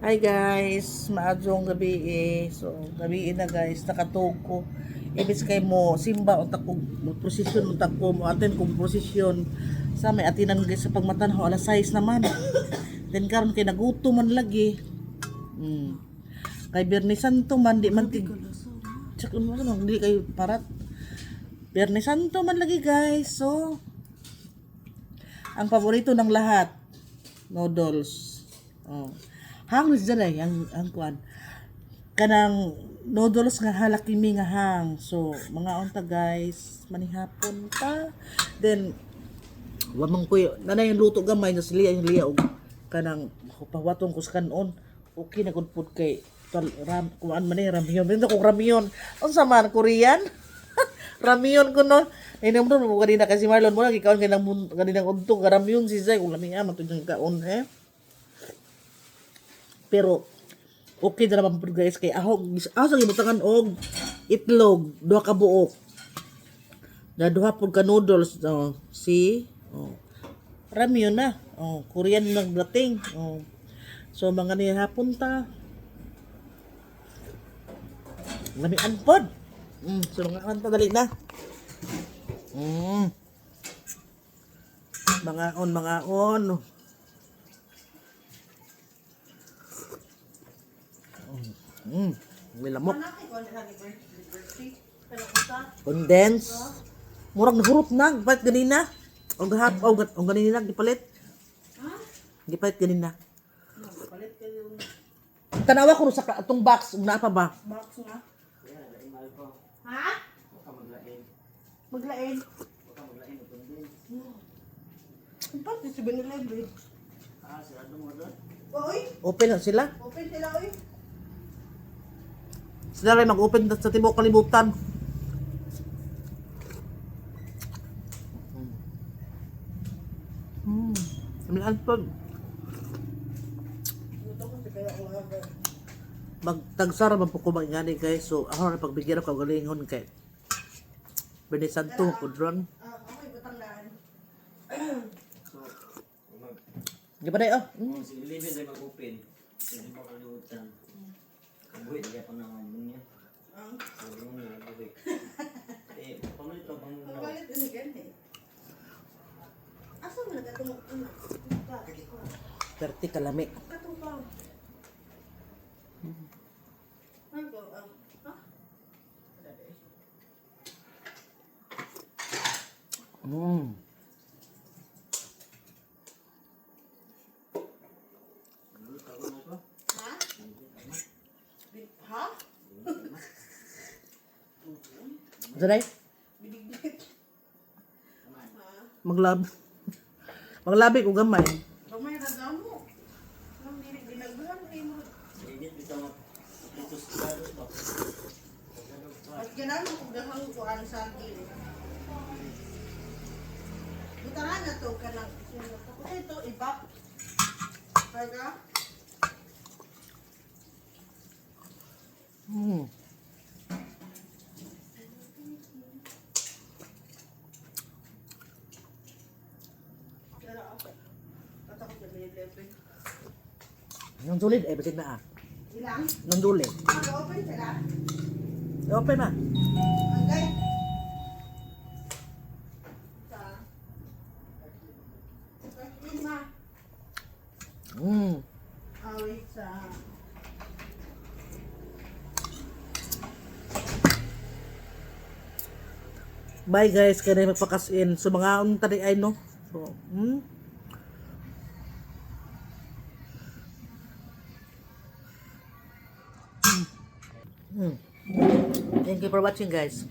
Hi guys, maadjong gabi eh. So, gabi na guys, nakatug ko. Ibis kay mo simba unta ko prosesyon unta ko mo aten kong prosesyon sa may atinan guys sa pagmatanho alas 6 naman. Then karon kay naguto man lagi. Kay Biyernes Santo man di man tig check mo di kay parat. Biyernes Santo man lagi guys. So, ang paborito ng lahat, noodles. Oh. Hang is dyan ang kuan. Kanang noodles nga halakimi nga hang. So, mga unta guys, manihapon ta. Then, wamang ko nanay yung luto gamay, na siliya yung liya, kanang pahwatong ko sa kanon. Okay na kung food kay, kuan man ramyon. Dito kong ramyon. Ang sama, Korean? Ramyon ko no. Ay naman mo kanina kasi Marlon mo lagi kaon kanang untog ramyon si Zay kung lami man tudong kaon Pero okay na naman po guys kay ako sa gibutangan og itlog duha ka buok. Na duha pud ka noodles ramyon na. Korean ng dating. So mga ni hapon ta. Lamian pod. So mga kanta dali na. Mga on. May lamok. Condense. Murag nahurot na. Gipalit ganina. Ang ganina gipalit. Gipalit ganina. Tanawa ko sa atong box. Una pa ba? Box nga. Ha? Maglain. Ang pati si Benelebre. Sila mo doon? Oy, Open na sila. open sila oy. Sila rin mag-open sa tibok kalibutan. Kami antod. Luto ko si kaya umaga. Magtagsara man po ko magingani guys. So ako na pagbigyan ako galingon kay Biyernes Santo pudron. Okay, Batangan. Di ba dayo? Si Livin ay mag-open. Hindi mo kalimutan. Kabuhi, hindi ako naman niya. Sabi mo niya, kabuhi. Pamalit ka bang Ang galit din ganyan eh. Asa mo nagatumok na? 30 kalami. Katumpaw. Ano ha? Ha? Ha? Zanay, Bidig-bidig. Ha? maglabi ko gamay. Gamay na daw mo. Ang binagbuhan kayo mo. Hindi bitaw mo. Dito sa dalos ba? At ganun kung dahang ko ang saging. Butaran na to ka ng kasi ito iba. Kaya Kaya ako. At ako sa Benelebre. Nang sulid eh basit na Ilang? Nang duli. Open sila. Open na. Okay. Sa. Lima. Wait sa. Bye guys, kaya magpakasin. So mga unta di ay no. So, Thank you for watching guys.